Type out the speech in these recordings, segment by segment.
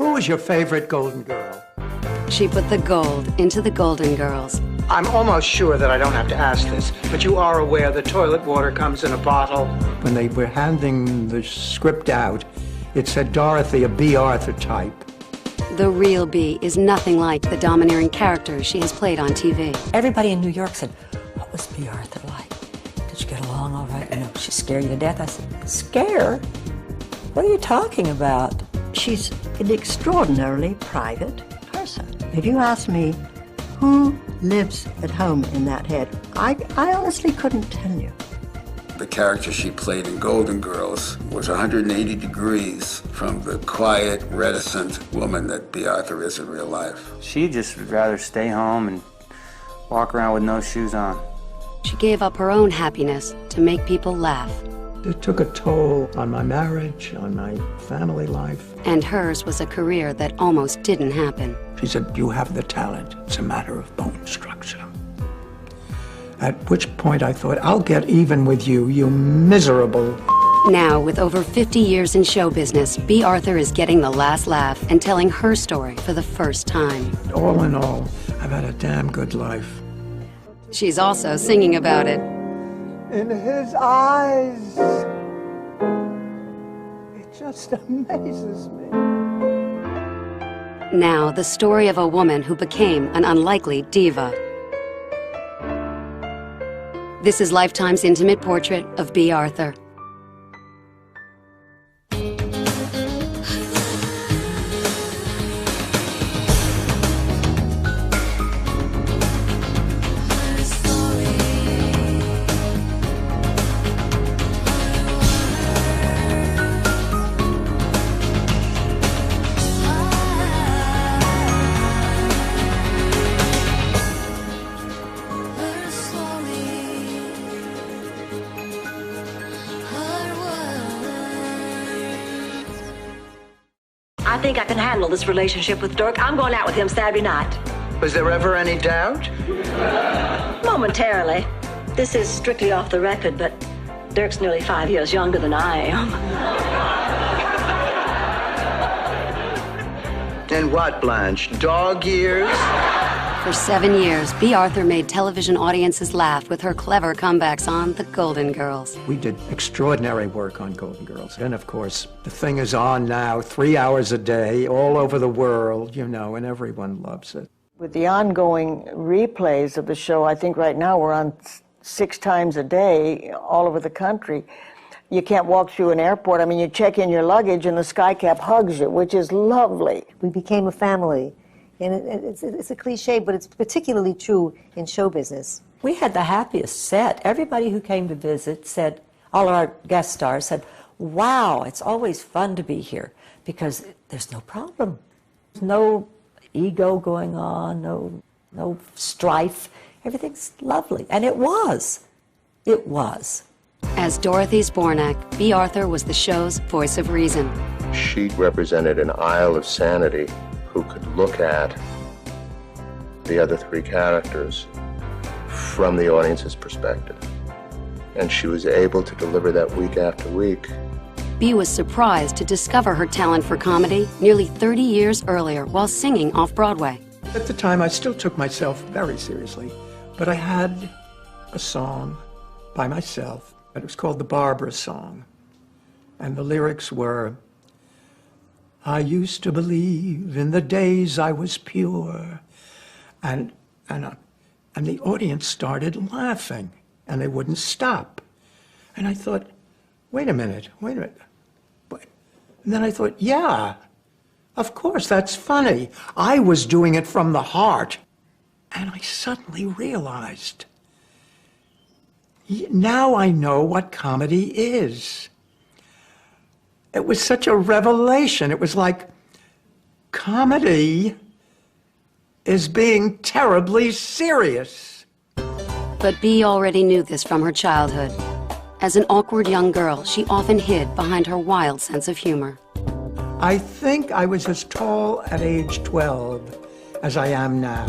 Who was your favorite Golden Girl? She put the gold into the Golden Girls. I'm almost sure that I don't have to ask this, but you are aware the toilet water comes in a bottle. When they were handing the script out, it said Dorothy, a B. Arthur type. The real Bea is nothing like the domineering characters she has played on TV. Everybody in New York said, what was Bea Arthur like? Did you get along all right? You know, she scared you to death? I said, scare? What are you talking about? She's an extraordinarily private person. If you ask me who lives at home in that head, I honestly couldn't tell you. The character she played in Golden Girls was 180 degrees from the quiet, reticent woman that Bea Arthur is in real life. She just would rather stay home and walk around with no shoes on. She gave up her own happiness to make people laugh. It took a toll on my marriage, on my family life. And hers was a career that almost didn't happen. She said, you have the talent. It's a matter of bone structure. At which point I thought, I'll get even with you, you miserable. Now, with over 50 years in show business, Bea Arthur is getting the last laugh and telling her story for the first time. All in all, I've had a damn good life. She's also singing about it. In his eyes, it just amazes me. Now, the story of a woman who became an unlikely diva. This is Lifetime's intimate portrait of Bea Arthur. I think I can handle this relationship with Dirk. I'm going out with him Saturday night. Was there ever any doubt? Momentarily. This is strictly off the record, but Dirk's nearly 5 years younger than I am. And what, Blanche? Dog years? For 7 years, Bea Arthur made television audiences laugh with her clever comebacks on The Golden Girls. We did extraordinary work on Golden Girls. And of course, the thing is on now 3 hours a day, all over the world, you know, and everyone loves it. With the ongoing replays of the show, I think right now we're on 6 times a day all over the country. You can't walk through an airport. I mean, you check in your luggage and the skycap hugs you, which is lovely. We became a family. And it's a cliche, but it's particularly true in show business. We had the happiest set. Everybody who came to visit said, all of our guest stars said, wow, it's always fun to be here because there's no problem. There's no ego going on, no strife. Everything's lovely. And it was. It was. As Dorothy Zbornak, Bea Arthur was the show's voice of reason. She represented an aisle of sanity who could look at the other 3 characters from the audience's perspective. And she was able to deliver that week after week. Bea was surprised to discover her talent for comedy nearly 30 years earlier while singing off-Broadway. At the time, I still took myself very seriously, but I had a song by myself. It was called the Barbara Song. And the lyrics were, I used to believe in the days I was pure. And the audience started laughing, and they wouldn't stop. And I thought, wait a minute. And then I thought, yeah, of course, that's funny. I was doing it from the heart. And I suddenly realized, now I know what comedy is. It was such a revelation. It was like comedy is being terribly serious. But Bea already knew this from her childhood. As an awkward young girl, she often hid behind her wild sense of humor. I think I was as tall at age 12 as I am now.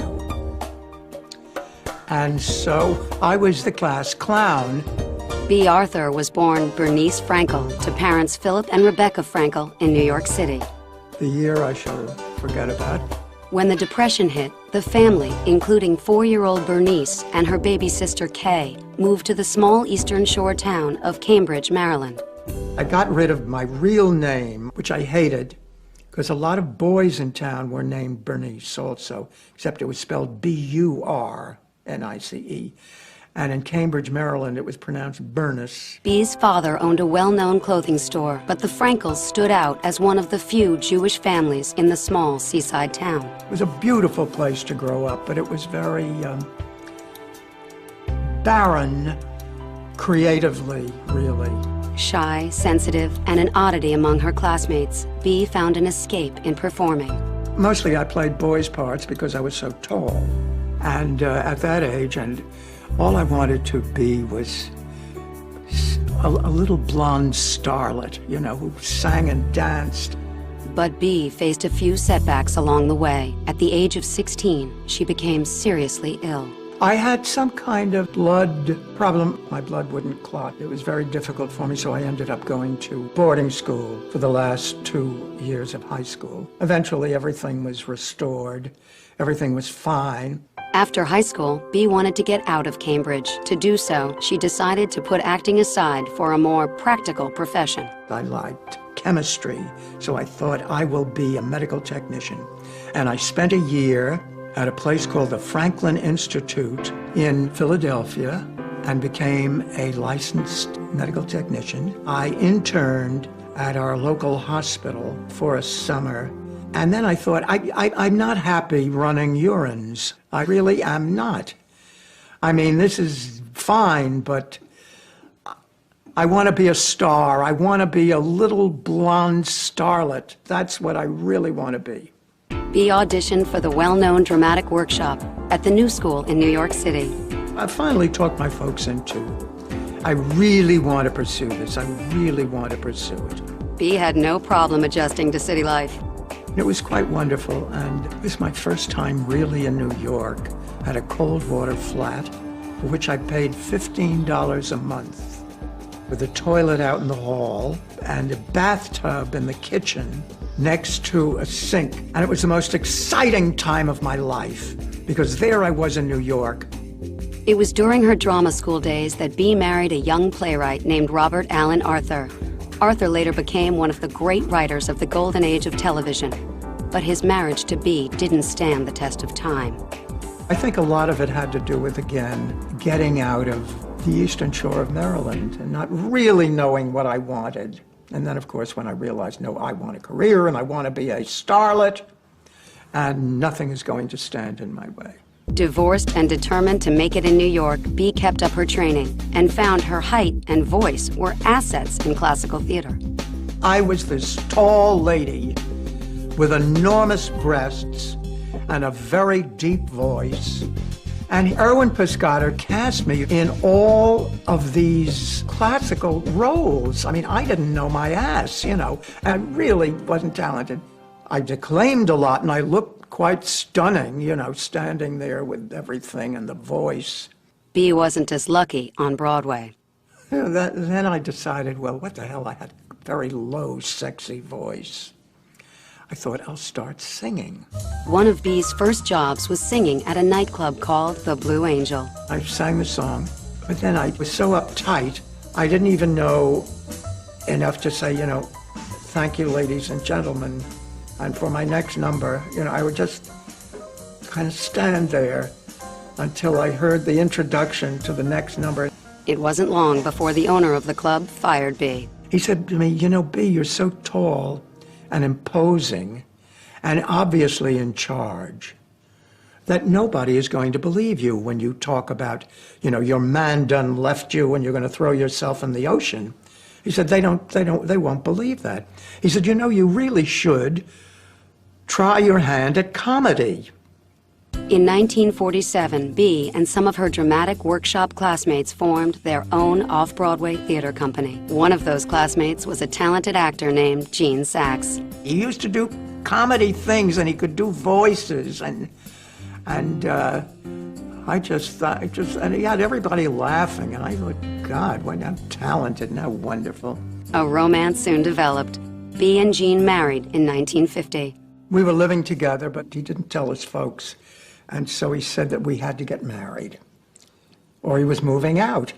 And so I was the class clown. Bea Arthur was born Bernice Frankel to parents Philip and Rebecca Frankel in New York City. the year I shall forget about. When the Depression hit, the family, including 4-year-old Bernice and her baby sister Kay, moved to the small Eastern Shore town of Cambridge, Maryland. I got rid of my real name, which I hated, because a lot of boys in town were named Bernice also, except it was spelled B-U-R-N-I-C-E. And in Cambridge, Maryland, it was pronounced Bernice. Bee's father owned a well-known clothing store, but the Frankels stood out as one of the few Jewish families in the small seaside town. It was a beautiful place to grow up, but it was very barren creatively, really. Shy, sensitive, and an oddity among her classmates, Bee found an escape in performing. Mostly I played boys' parts because I was so tall. And at that age, and all I wanted to be was a little blonde starlet, you know, who sang and danced. But Bee faced a few setbacks along the way. At the age of 16, she became seriously ill. I had some kind of blood problem. My blood wouldn't clot. It was very difficult for me, so I ended up going to boarding school for the last 2 years of high school. Eventually, everything was restored. Everything was fine. After high school, Bee wanted to get out of Cambridge. To do so, she decided to put acting aside for a more practical profession. I liked chemistry, so I thought I will be a medical technician. And I spent a year at a place called the Franklin Institute in Philadelphia and became a licensed medical technician. I interned at our local hospital for a summer. And then I thought, I'm not happy running urines. I really am not. I mean, this is fine, but I want to be a star. I want to be a little blonde starlet. That's what I really want to be. Bee auditioned for the well-known dramatic workshop at the New School in New York City. I finally talked my folks into it. I really want to pursue this. I really want to pursue it. Bee had no problem adjusting to city life. It was quite wonderful, and it was my first time really in New York at a cold water flat, for which I paid $15 a month, with a toilet out in the hall and a bathtub in the kitchen next to a sink. And it was the most exciting time of my life, because there I was in New York. It was during her drama school days that Bee married a young playwright named Robert Allen Arthur. Arthur later became one of the great writers of the golden age of television. But his marriage to Bee didn't stand the test of time. I think a lot of it had to do with, again, getting out of the Eastern Shore of Maryland and not really knowing what I wanted. And then, of course, when I realized, no, I want a career and I want to be a starlet, and nothing is going to stand in my way. Divorced and determined to make it in New York, Bee kept up her training and found her height and voice were assets in classical theater. I was this tall lady with enormous breasts and a very deep voice. And Erwin Piscator cast me in all of these classical roles. I mean, I didn't know my ass, you know. I really wasn't talented. I declaimed a lot, and I looked quite stunning, you know, standing there with everything and the voice. Bee wasn't as lucky on Broadway. You know, then I decided, well, what the hell? I had a very low, sexy voice. I thought, I'll start singing. One of Bee's first jobs was singing at a nightclub called the Blue Angel. I sang the song, but then I was so uptight, I didn't even know enough to say, you know, thank you, ladies and gentlemen. And for my next number, you know, I would just kind of stand there until I heard the introduction to the next number. It wasn't long before the owner of the club fired Bee. He said to me, you know, Bee, you're so tall and imposing and obviously in charge that nobody is going to believe you when you talk about, you know, your man done left you and you're going to throw yourself in the ocean. He said, they won't believe that. He said, you know, you really should try your hand at comedy. In 1947, Bee and some of her dramatic workshop classmates formed their own off-Broadway theater company. One of those classmates was a talented actor named Gene Saks. He used to do comedy things, and he could do voices, and I just thought, and he had everybody laughing, and I thought, God, how talented and how wonderful. A romance soon developed. Bea and Jean married in 1950. We were living together, but he didn't tell his folks. And so he said that we had to get married, or he was moving out.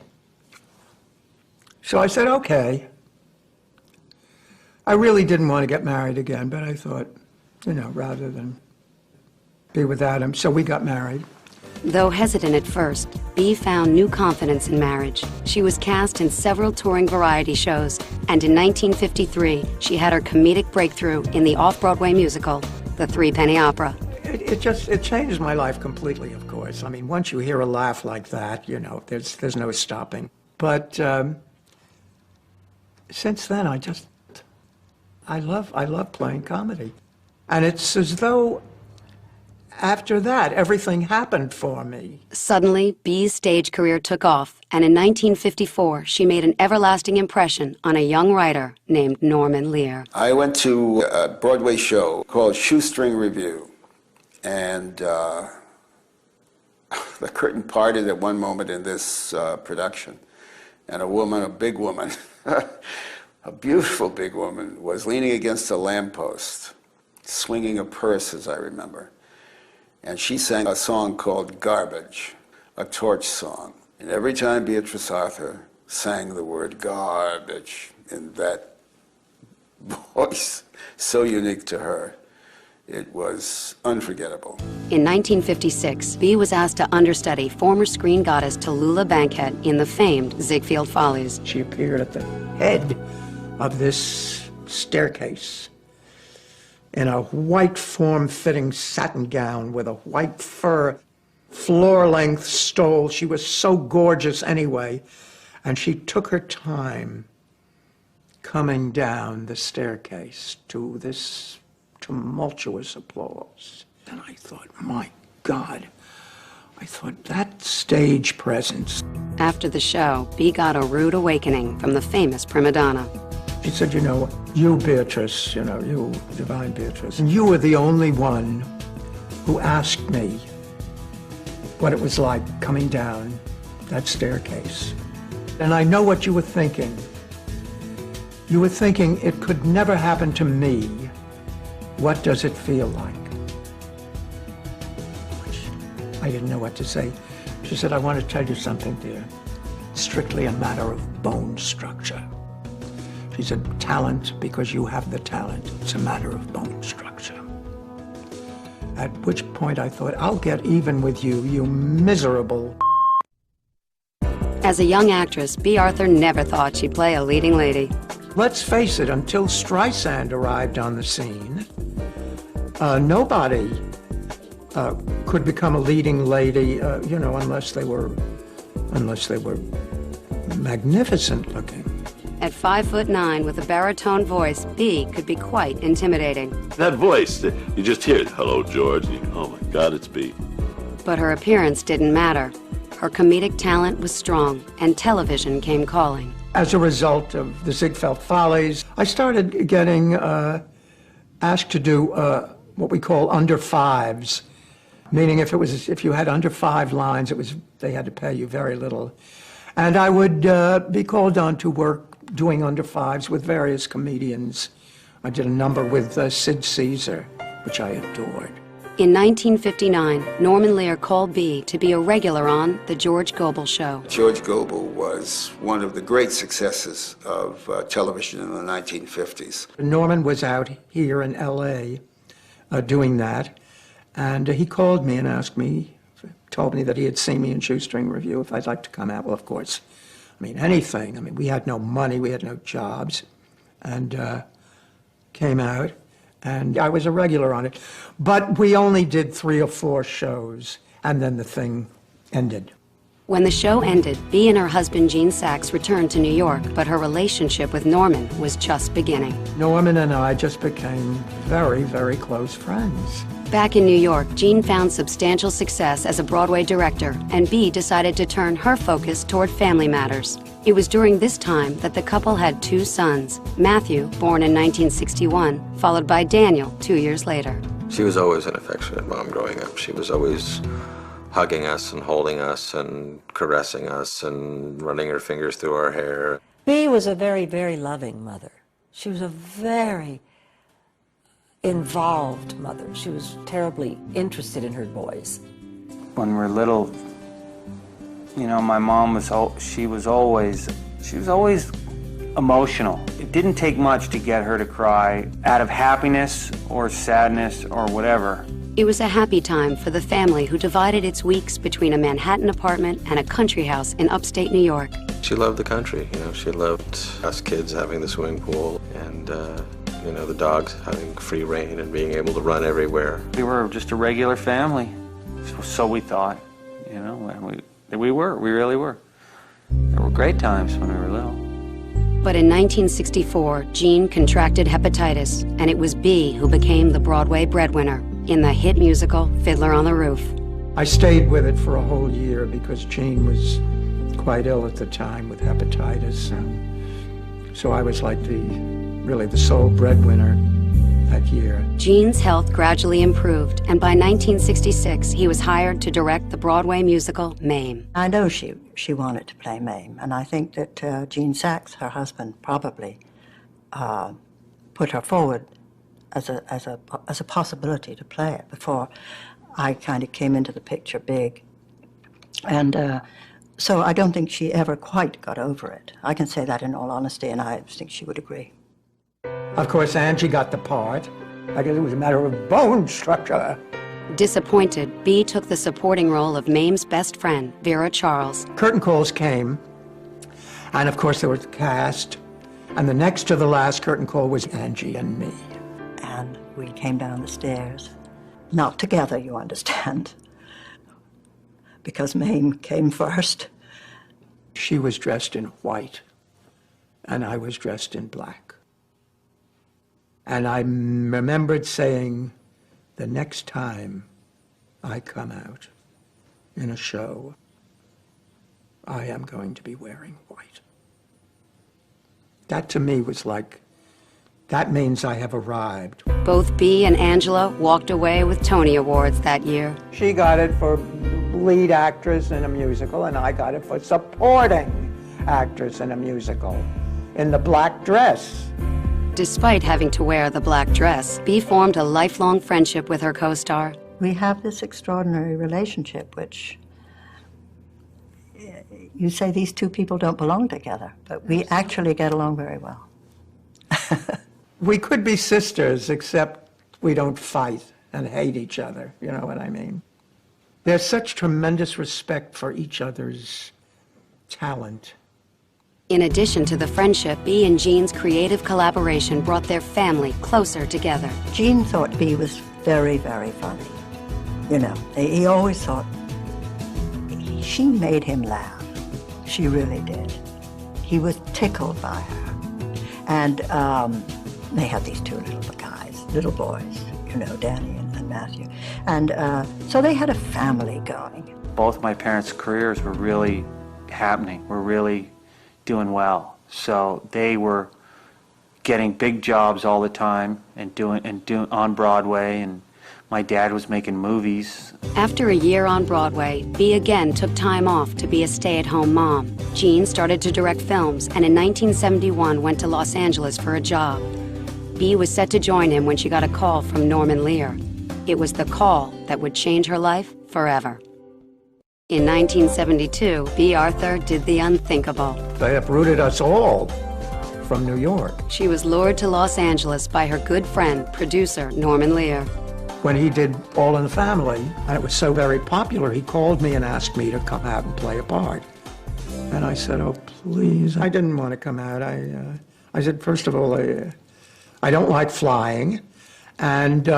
So I said, okay. I really didn't want to get married again, but I thought, rather than be without him. So we got married. Though hesitant at first, Bea found new confidence in marriage. She was cast in several touring variety shows, and in 1953, she had her comedic breakthrough in the off-Broadway musical, The Threepenny Opera. It changed my life completely, of course. I mean, once you hear a laugh like that, there's no stopping. But since then, I love playing comedy. And it's as though after that, everything happened for me. Suddenly, Bea's stage career took off, and in 1954, she made an everlasting impression on a young writer named Norman Lear. I went to a Broadway show called Shoestring Review, and the curtain parted at one moment in this production, and a big woman, a beautiful big woman, was leaning against a lamppost, swinging a purse, as I remember. And she sang a song called Garbage, a torch song. And every time Beatrice Arthur sang the word garbage in that voice so unique to her, it was unforgettable. In 1956, Bea was asked to understudy former screen goddess Tallulah Bankhead in the famed Ziegfeld Follies. She appeared at the head of this staircase in a white form-fitting satin gown with a white fur floor-length stole. She was so gorgeous anyway, and she took her time coming down the staircase to this tumultuous applause. And I thought, my God, that stage presence. After the show, Bea got a rude awakening from the famous prima donna. She said, you, Beatrice, you divine Beatrice, and you were the only one who asked me what it was like coming down that staircase. And I know what you were thinking. You were thinking, it could never happen to me. What does it feel like? I didn't know what to say. She said, I want to tell you something, dear. Strictly a matter of bone structure. She said, talent, because you have the talent. It's a matter of bone structure. At which point I thought, I'll get even with you, you miserable. As a young actress, Bea Arthur never thought she'd play a leading lady. Let's face it, until Streisand arrived on the scene, nobody could become a leading lady, unless they were magnificent looking. At 5'9" with a baritone voice, Bea could be quite intimidating. That voice, you just hear it. Hello, George. Oh my God, it's Bea. But her appearance didn't matter. Her comedic talent was strong, and television came calling. As a result of the Ziegfeld Follies, I started getting asked to do what we call under fives, meaning if you had under 5 lines, they had to pay you very little. And I would be called on to work doing under fives with various comedians. I did a number with Sid Caesar, which I adored. In 1959, Norman Lear called Bea to be a regular on The George Gobel Show. George Gobel was one of the great successes of television in the 1950s. Norman was out here in L.A. Doing that, and he called me and asked me, told me that he had seen me in Shoestring Review, if I'd like to come out. Well, of course, anything. We had no money, we had no jobs, and came out, and I was a regular on it. But we only did 3 or 4 shows, and then the thing ended. When the show ended, Bea and her husband Gene Saks returned to New York, but her relationship with Norman was just beginning. Norman and I just became very, very close friends. Back in New York, Gene found substantial success as a Broadway director, and Bea decided to turn her focus toward family matters. It was during this time that the couple had 2 sons, Matthew, born in 1961, followed by Daniel 2 years later. She was always an affectionate mom growing up. She was always hugging us and holding us and caressing us and running her fingers through our hair. Bea was a very, very loving mother. She was a very involved mother. She was terribly interested in her boys. When we were little, you know, my mom was always emotional. It didn't take much to get her to cry out of happiness or sadness or whatever. It was a happy time for the family who divided its weeks between a Manhattan apartment and a country house in upstate New York. She loved the country, you know, she loved us kids having the swimming pool and, you know, the dogs having free rein and being able to run everywhere. We were just a regular family, so we thought, you know, and we really were. There were great times when we were little. But in 1964, Jean contracted hepatitis, and it was Bea who became the Broadway breadwinner in the hit musical Fiddler on the Roof. I stayed with it for a whole year because Jean was quite ill at the time with hepatitis. So I was like really the sole breadwinner that year. Jean's health gradually improved, and by 1966, he was hired to direct the Broadway musical Mame. I know she wanted to play Mame, and I think that Gene Saks, her husband, probably put her forward as a possibility to play it before I kind of came into the picture big. And so I don't think she ever quite got over it. I can say that in all honesty, and I think she would agree. Of course, Angie got the part. I guess it was a matter of bone structure. Disappointed, Bea took the supporting role of Mame's best friend, Vera Charles. Curtain calls came, and of course there was the cast, and the next to the last curtain call was Angie and me. And we came down the stairs. Not together, you understand, because Mame came first. She was dressed in white, and I was dressed in black. And I remembered saying, the next time I come out in a show, I am going to be wearing white. That to me was like, that means I have arrived. Both Bea and Angela walked away with Tony Awards that year. She got it for lead actress in a musical, and I got it for supporting actress in a musical, in the black dress. Despite having to wear the black dress, Bea formed a lifelong friendship with her co-star. We have this extraordinary relationship, which you say these two people don't belong together, but we actually get along very well. We could be sisters, except we don't fight and hate each other, you know what I mean? There's such tremendous respect for each other's talent. In addition to the friendship, Bea and Jean's creative collaboration brought their family closer together. Gene thought Bea was very, very funny. You know, he always thought she made him laugh. She really did. He was tickled by her. And they had these two little boys, you know, Danny and Matthew. And so they had a family going. Both my parents' careers were really happening, were really doing well. So they were getting big jobs all the time and doing on Broadway, and my dad was making movies. After a year on Broadway, Bea again took time off to be a stay-at-home mom. Jean started to direct films, and in 1971 went to Los Angeles for a job. Bea was set to join him when she got a call from Norman Lear. It was the call that would change her life forever. In 1972, Bea Arthur did the unthinkable. They uprooted us all from New York. She was lured to Los Angeles by her good friend, producer Norman Lear. When he did All in the Family, and it was so very popular, he called me and asked me to come out and play a part. And I said, oh, please. I didn't want to come out. I said, first of all, I don't like flying. And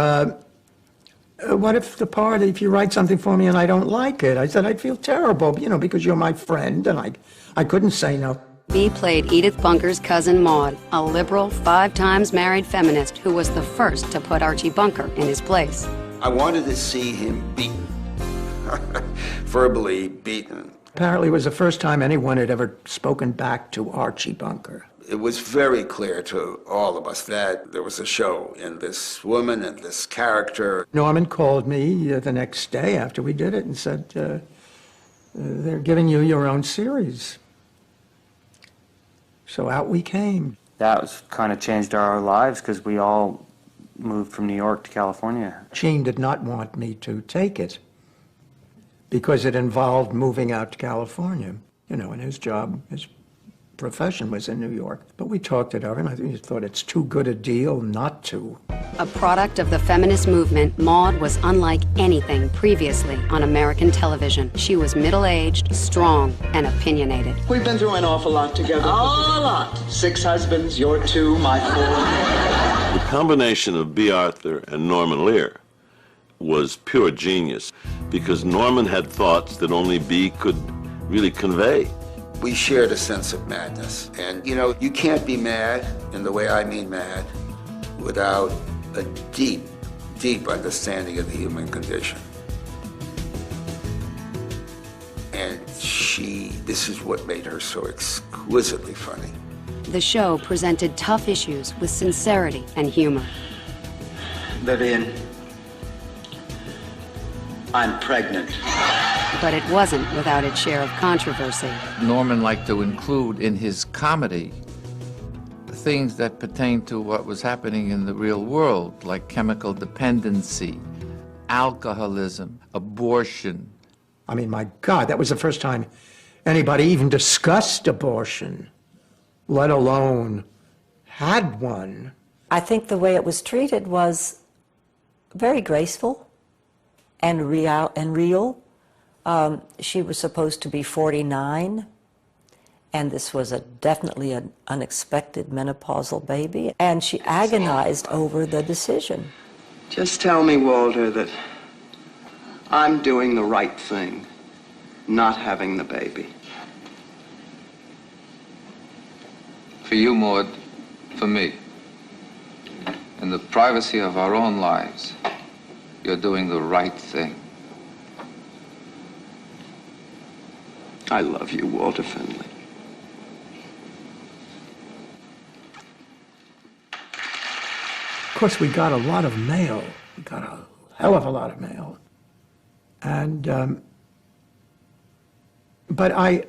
what if if you write something for me and I don't like it? I said, I'd feel terrible, you know, because you're my friend, and I couldn't say no. Bea played Edith Bunker's cousin Maud, a liberal, 5 times married feminist who was the first to put Archie Bunker in his place. I wanted to see him beaten, verbally beaten. Apparently it was the first time anyone had ever spoken back to Archie Bunker. It was very clear to all of us that there was a show in this woman and this character. Norman called me the next day after we did it and said, they're giving you your own series. So out we came. that was kind of changed our lives because we all moved from New York to California. Gene did not want me to take it because it involved moving out to California. You know, and his job, his profession was in New York. But we talked it over, and I think he thought it's too good a deal not to. A product of the feminist movement, Maude was unlike anything previously on American television. She was middle-aged, strong, and opinionated. We've been through an awful lot together. A lot. 6 husbands, you're 2, my 4. The combination of B. Arthur and Norman Lear was pure genius because Norman had thoughts that only B could really convey. We shared a sense of madness. And, you know, you can't be mad in the way I mean mad without a deep, deep understanding of the human condition. And this is what made her so exquisitely funny. The show presented tough issues with sincerity and humor. Vivian, I'm pregnant. But it wasn't without its share of controversy. Norman liked to include in his comedy things that pertain to what was happening in the real world, like chemical dependency, alcoholism, abortion. I mean, my God, that was the first time anybody even discussed abortion, let alone had one. I think the way it was treated was very graceful and real. She was supposed to be 49, and this was definitely an unexpected menopausal baby, and she agonized over the decision. Just tell me, Walter, that I'm doing the right thing, not having the baby. For you, Maude, for me. In the privacy of our own lives, you're doing the right thing. I love you, Walter Finley. Of course, we got a lot of mail. We got a hell of a lot of mail. And, but I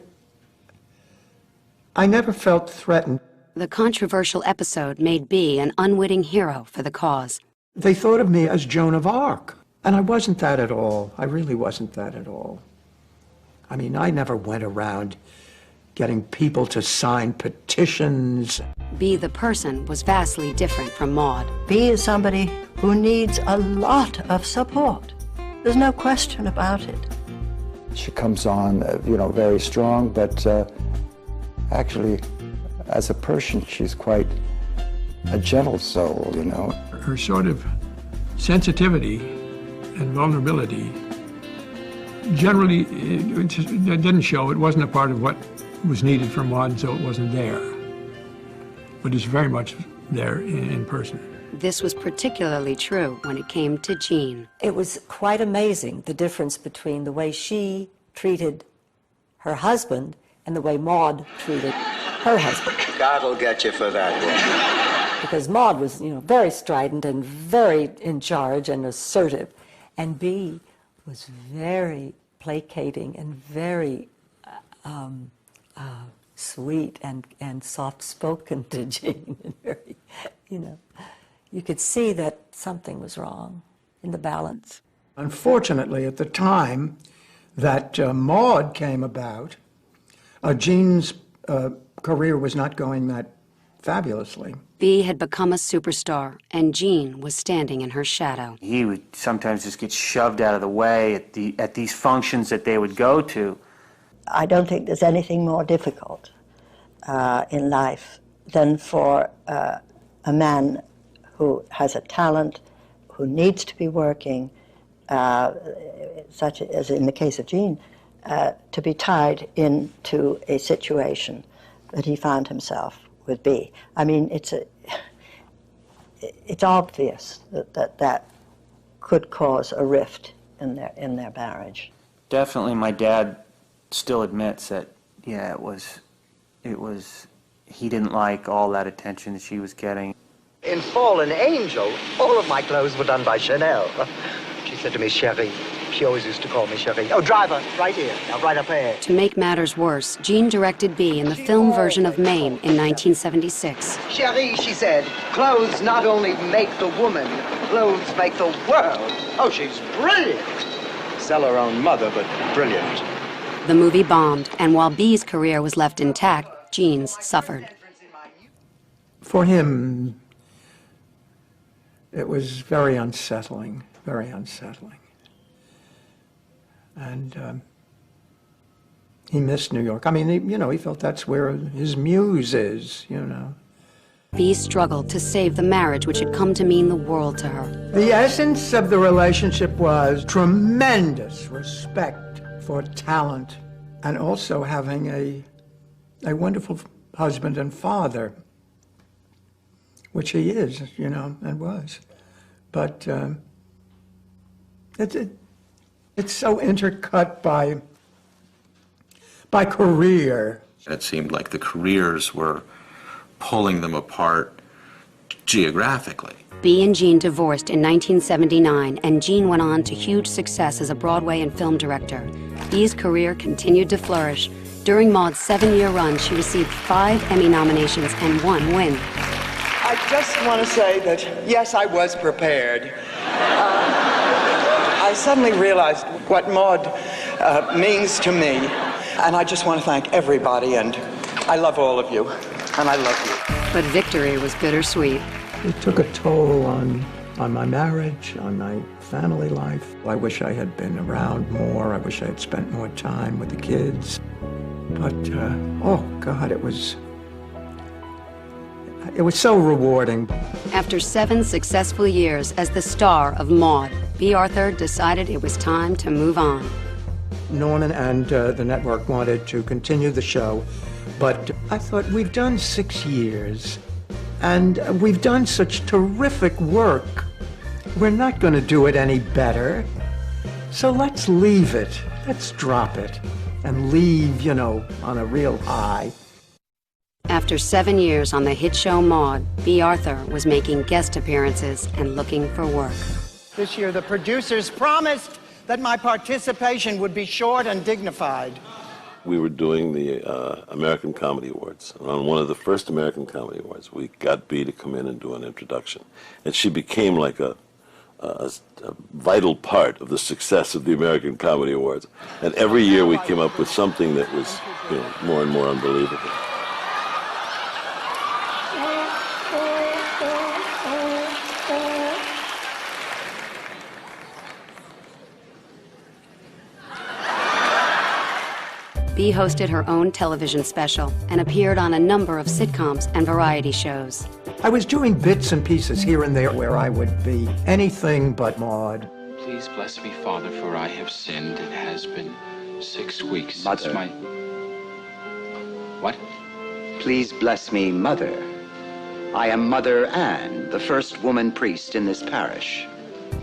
never felt threatened. The controversial episode made B an unwitting hero for the cause. They thought of me as Joan of Arc, and I wasn't that at all. I really wasn't that at all. I mean, I never went around getting people to sign petitions. B, the person, was vastly different from Maude. B is somebody who needs a lot of support. There's no question about it. She comes on, very strong, but actually, as a person, she's quite a gentle soul, Her sort of sensitivity and vulnerability generally it didn't show. It wasn't a part of what was needed from Maude, so it wasn't there. But it's very much there in person. This was particularly true when it came to Jean. It was quite amazing, the difference between the way she treated her husband and the way Maude treated her husband. God'll get you for that one. Because Maude was, very strident and very in charge and assertive, and B was very placating and very sweet and soft-spoken to Jean. And very, you could see that something was wrong in the balance. Unfortunately, at the time that Maude came about, Jean's career was not going that fabulously. B had become a superstar, and Jean was standing in her shadow. He would sometimes just get shoved out of the way at these functions that they would go to. I don't think there's anything more difficult in life than for a man who has a talent, who needs to be working, such as in the case of Jean, to be tied into a situation that he found himself with B. I mean, it's obvious that could cause a rift in their marriage. Definitely, my dad still admits that, it was, he didn't like all that attention that she was getting. In Fallen Angel, all of my clothes were done by Chanel. She said to me, Chérie, She always used to call me Cherie. Oh, driver, right here. Now, right up ahead. To make matters worse, Jean directed Bee in the film version of Mame in 1976. Cherie, she said, clothes not only make the woman, clothes make the world. Oh, she's brilliant. Sell her own mother, but brilliant. The movie bombed, and while Bee's career was left intact, Jean's suffered. For him, it was very unsettling, very unsettling. And he missed New York. I mean, he felt that's where his muse is, Bee struggled to save the marriage which had come to mean the world to her. The essence of the relationship was tremendous respect for talent and also having a wonderful husband and father, which he is, and was. But it's so intercut by career. It seemed like the careers were pulling them apart geographically. Bee and Jean divorced in 1979, and Jean went on to huge success as a Broadway and film director. Bee's career continued to flourish. During Maude's 7-year run, she received 5 Emmy nominations and 1 win. I just want to say that, yes, I was prepared. I suddenly realized what Maude means to me, and I just want to thank everybody, and I love all of you, and I love you. But victory was bittersweet. It took a toll on my marriage, on my family life. I wish I had been around more. I wish I had spent more time with the kids. But, oh, God, it was so rewarding. After 7 successful years as the star of Maude, Bea Arthur decided it was time to move on. Norman and the network wanted to continue the show, but I thought, we've done 6 years, and we've done such terrific work. We're not going to do it any better. So let's leave it. Let's drop it and leave, on a real high. After 7 years on the hit show Maude, Bea Arthur was making guest appearances and looking for work. This year, the producers promised that my participation would be short and dignified. We were doing the American Comedy Awards. And on one of the first American Comedy Awards, we got Bea to come in and do an introduction. And she became like a vital part of the success of the American Comedy Awards. And every year we came up with something that was, more and more unbelievable. Bea hosted her own television special and appeared on a number of sitcoms and variety shows. I was doing bits and pieces here and there where I would be anything but Maude. Please bless me, Father, for I have sinned. It has been 6 weeks Mother. since my... What? Please bless me, Mother. I am Mother Ann, the first woman priest in this parish.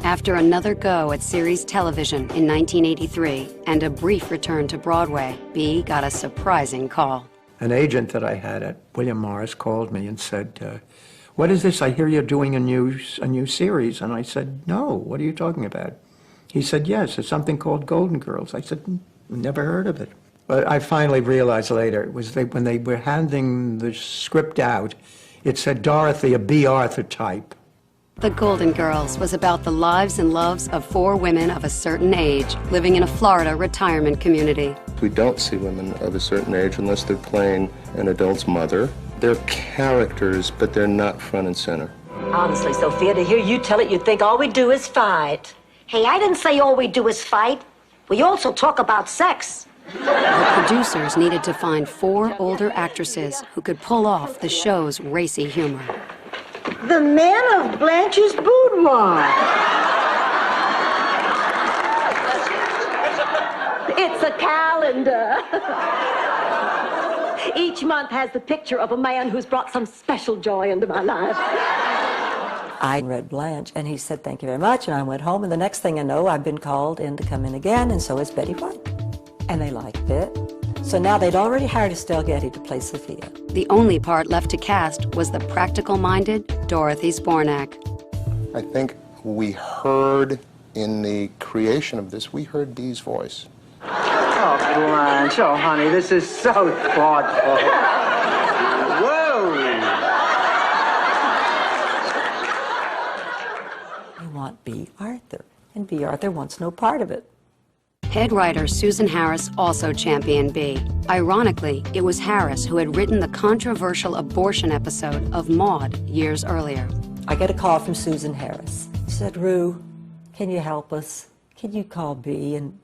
After another go at series television in 1983 and a brief return to Broadway, Bea got a surprising call. An agent that I had at William Morris called me and said, what is this? I hear you're doing a new series. And I said, no, what are you talking about? He said, yes, it's something called Golden Girls. I said, never heard of it. But I finally realized later, it was when they were handing the script out, it said Dorothy, a Bea Arthur type. The Golden Girls was about the lives and loves of 4 women of a certain age living in a Florida retirement community. We don't see women of a certain age unless they're playing an adult's mother. They're characters, but they're not front and center. Honestly, Sophia, to hear you tell it, you'd think all we do is fight. Hey, I didn't say all we do is fight. We also talk about sex. The producers needed to find 4 older actresses who could pull off the show's racy humor. The man of Blanche's boudoir. It's a calendar. Each month has the picture of a man who's brought some special joy into my life. I read Blanche, and he said, thank you very much, and I went home, and the next thing I know, I've been called in to come in again, and so is Betty White. And they liked it. So now they'd already hired Estelle Getty to play Sophia. The only part left to cast was the practical-minded Dorothy Zbornak. I think we heard in the creation of this, we heard Bee's voice. Oh, Blanche, oh, honey, this is so thoughtful. Whoa! You want B. Arthur, and B. Arthur wants no part of it. Head writer Susan Harris also championed Bee. Ironically, it was Harris who had written the controversial abortion episode of Maude years earlier. I get a call from Susan Harris. She said, Rue, can you help us? Can you call Bee and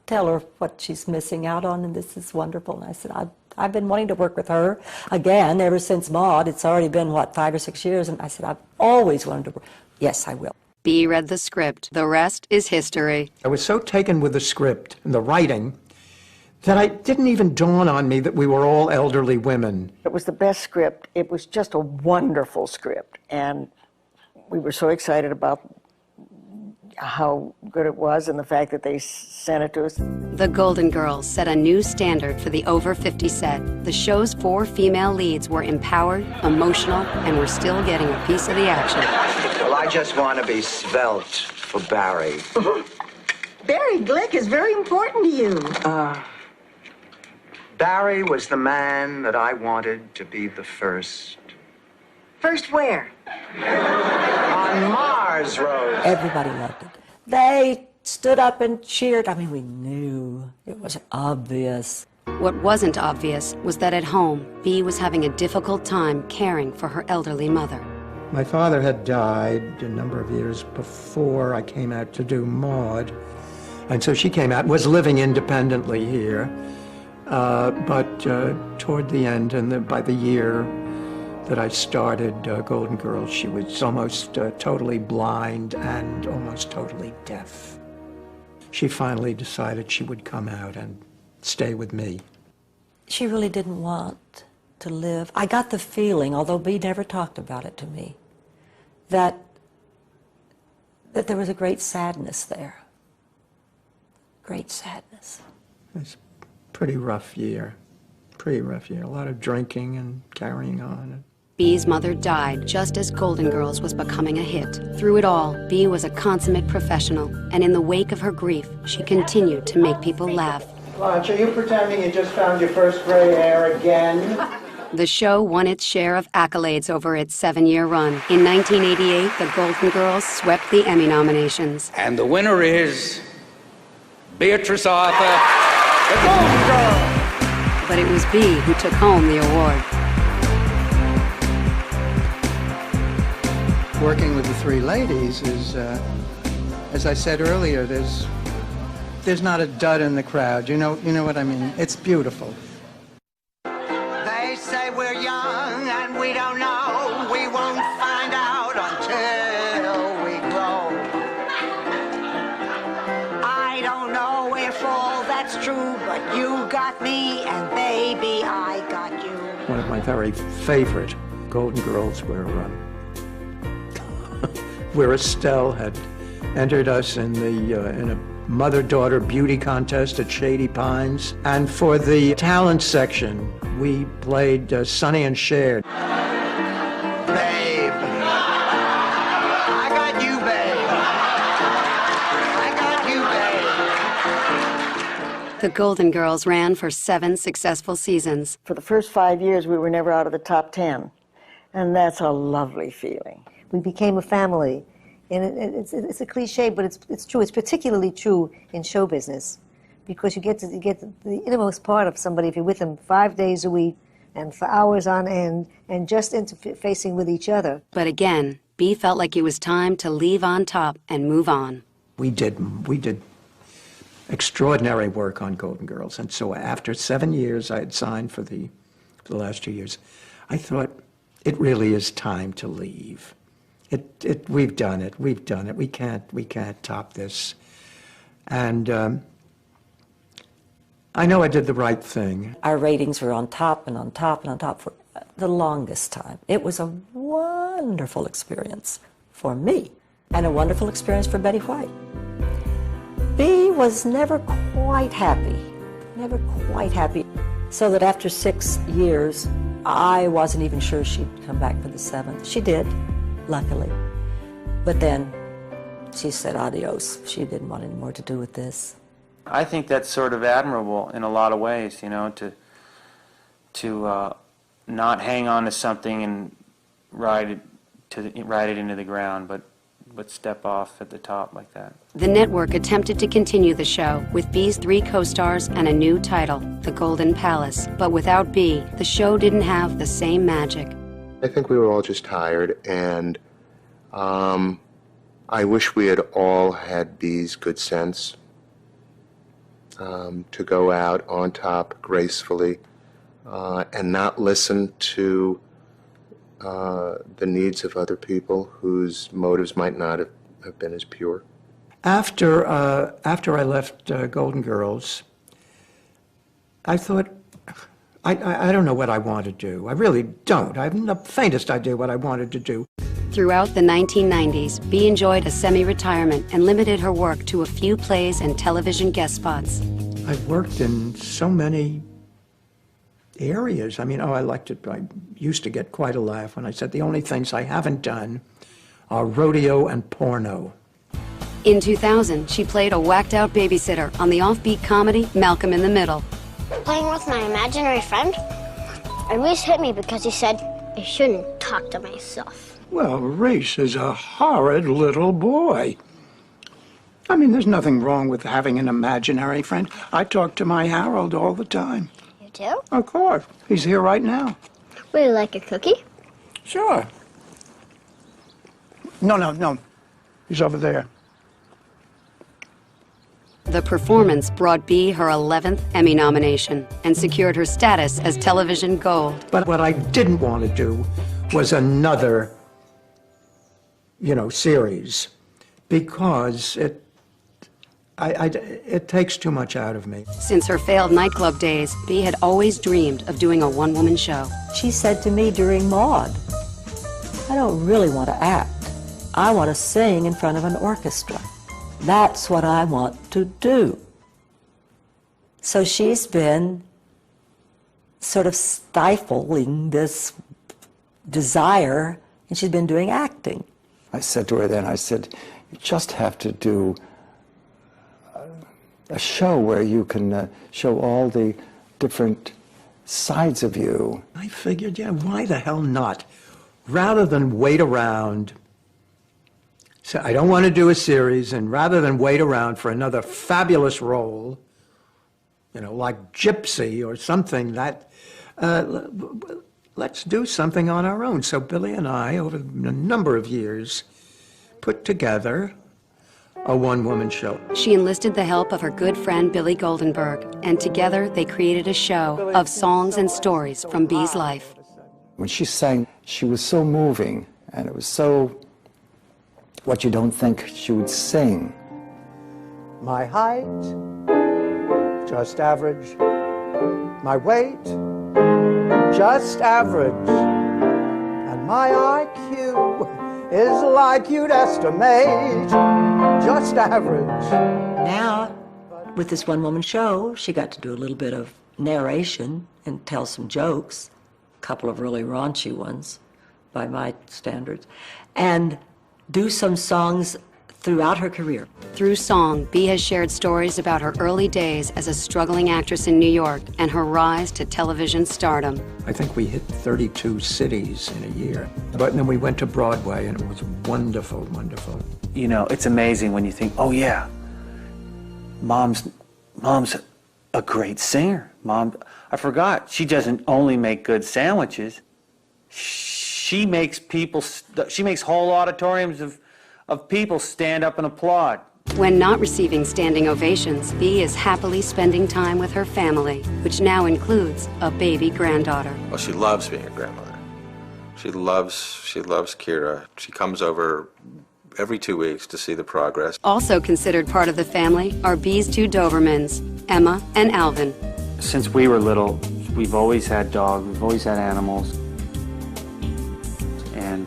tell her what she's missing out on, and this is wonderful. And I said, I've been wanting to work with her again ever since Maude. It's already been, 5 or 6 years, and I said, I've always wanted to work. Yes, I will. Bee read the script. The rest is history. I was so taken with the script and the writing that it didn't even dawn on me that we were all elderly women. It was the best script. It was just a wonderful script, and we were so excited about how good it was and the fact that they sent it to us. The Golden Girls set a new standard for the over 50 set. The show's 4 female leads were empowered, emotional, and were still getting a piece of the action. Well, I just want to be svelte for Barry. Barry Glick is very important to you. Barry was the man that I wanted to be the first. First where? On Mars, Rose. Everybody loved it. They stood up and cheered. I mean, we knew. It was obvious. What wasn't obvious was that at home, Bee was having a difficult time caring for her elderly mother. My father had died a number of years before I came out to do Maude. And so she came out, was living independently here. But toward the end, and by the year that I started Golden Girls, she was almost totally blind and almost totally deaf. She finally decided she would come out and stay with me. She really didn't want to live. I got the feeling, although Bee never talked about it to me, that there was a great sadness there. Great sadness. It was a pretty rough year. Pretty rough year. A lot of drinking and carrying on. Bee's mother died just as Golden Girls was becoming a hit. Through it all, Bee was a consummate professional, and in the wake of her grief, she continued to make people laugh. Blanche, are you pretending you just found your first gray hair again? The show won its share of accolades over its 7-year run. In 1988, the Golden Girls swept the Emmy nominations. And the winner is Beatrice Arthur, the Golden Girl. But it was Bee who took home the award. Working with the 3 ladies is, as I said earlier, there's not a dud in the crowd. You know what I mean? It's beautiful. They say we're young and we don't know. We won't find out until we grow. I don't know if all that's true, but you got me, and baby, I got you. One of my very favorite Golden Girls where Estelle had entered us in a mother-daughter beauty contest at Shady Pines. And for the talent section, we played Sonny and Cher. Babe. I got you, babe. I got you, babe. The Golden Girls ran for 7 successful seasons. For the first 5 years, we were never out of the top 10. And that's a lovely feeling. We became a family. And it's a cliche, but it's true. It's particularly true in show business, because you get the innermost part of somebody if you're with them 5 days a week and for hours on end, and just interfacing with each other. But again, Bee felt like it was time to leave on top and move on. We did extraordinary work on Golden Girls, and so after 7 years, I had signed for the last 2 years. I thought, it really is time to leave. We've done it. We've done it. We can't top this. And I know I did the right thing. Our ratings were on top and on top and on top for the longest time. It was a wonderful experience for me, and a wonderful experience for Betty White. Bee was never quite happy, never quite happy. So that after 6 years, I wasn't even sure she'd come back for the 7th. She did, luckily. But then She said adios. She didn't want any more to do with this. I think that's sort of admirable in a lot of ways, you know, to not hang on to something and ride it into the ground, but step off at the top like that. The network attempted to continue the show with Bee's 3 co-stars and a new title, The Golden Palace. But without Bee, the show didn't have the same magic. I think we were all just tired, and I wish we had all had Bee's good sense to go out on top gracefully and not listen to the needs of other people whose motives might not have been as pure. After I left Golden Girls, I thought, I don't know what I want to do. I really don't. I haven't the faintest idea what I wanted to do. Throughout the 1990s, Bee enjoyed a semi-retirement and limited her work to a few plays and television guest spots. I've worked in so many areas. I mean, I used to get quite a laugh when I said the only things I haven't done are rodeo and porno. In 2000, she played a whacked-out babysitter on the offbeat comedy Malcolm in the Middle. Playing with my imaginary friend, and Reese hit me because he said I shouldn't talk to myself. Well, Reese is a horrid little boy. I mean, there's nothing wrong with having an imaginary friend. I talk to my Harold all the time. You do? Of course. He's here right now. Would you like a cookie? Sure. No. He's over there. The performance brought Bee her 11th Emmy nomination and secured her status as television gold. But what I didn't want to do was another, series, because it takes too much out of me. Since her failed nightclub days, Bee had always dreamed of doing a one-woman show. She said to me during Maude, I don't really want to act. I want to sing in front of an orchestra. That's what I want to do. So she's been sort of stifling this desire, and she's been doing acting. I said to her then, I said, you just have to do a show where you can show all the different sides of you. I figured, why the hell not? Rather than wait around, so I don't want to do a series, and rather than wait around for another fabulous role, like Gypsy or something, that let's do something on our own. So Billy and I, over a number of years, put together a one-woman show. She enlisted the help of her good friend Billy Goldenberg, and together they created a show of songs and stories from Bee's life. When she sang, she was so moving, and it was so what you don't think she would sing. My height, just average. My weight, just average. And my IQ is like you'd estimate, just average. Now, with this one-woman show, she got to do a little bit of narration and tell some jokes, a couple of really raunchy ones by my standards, and do some songs throughout her career. Through song, Bee has shared stories about her early days as a struggling actress in New York and her rise to television stardom. I think we hit 32 cities in a year. But then we went to Broadway, and it was wonderful, wonderful. It's amazing when you think, oh yeah, mom's a great singer. I forgot, she doesn't only make good sandwiches. She makes whole auditoriums of people stand up and applaud. When not receiving standing ovations, Bee is happily spending time with her family, which now includes a baby granddaughter. Well, she loves being a grandmother. She loves Kira. She comes over every 2 weeks to see the progress. Also considered part of the family are Bee's 2 Dobermans, Emma and Alvin. Since we were little, we've always had dogs, we've always had animals. And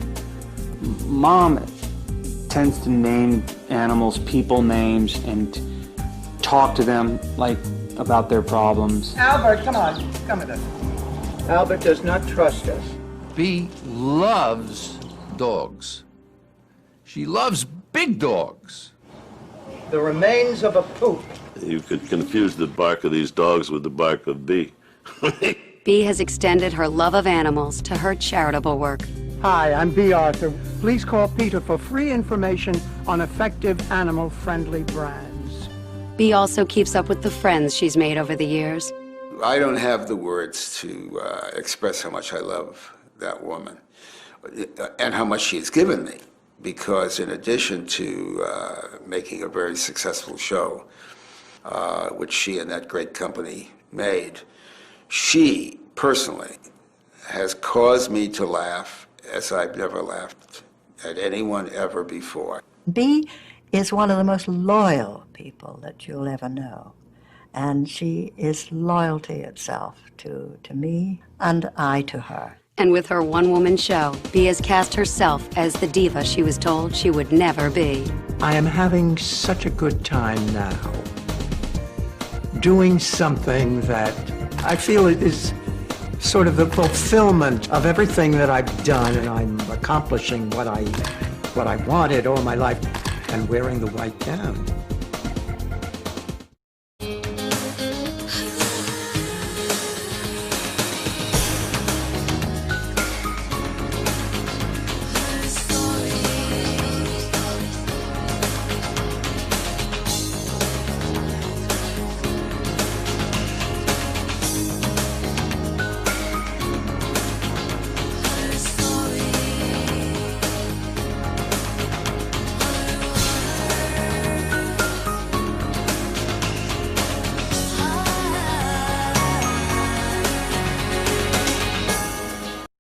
Mom tends to name animals people names and talk to them about their problems. Albert, come on, come with us. Albert does not trust us. Bee loves dogs. She loves big dogs. The remains of a poop. You could confuse the bark of these dogs with the bark of Bee. Bee has extended her love of animals to her charitable work. Hi, I'm B. Arthur. Please call Peter for free information on effective animal-friendly brands. Bee also keeps up with the friends she's made over the years. I don't have the words to express how much I love that woman and how much she has given me, because in addition to making a very successful show, which she and that great company made, she personally has caused me to laugh as I've never laughed at anyone ever before. Bee is one of the most loyal people that you'll ever know. And she is loyalty itself to me, and I to her. And with her one-woman show, Bee has cast herself as the diva she was told she would never be. I am having such a good time now, doing something that I feel is sort of the fulfillment of everything that I've done, and I'm accomplishing what I wanted all my life, and wearing the white gown.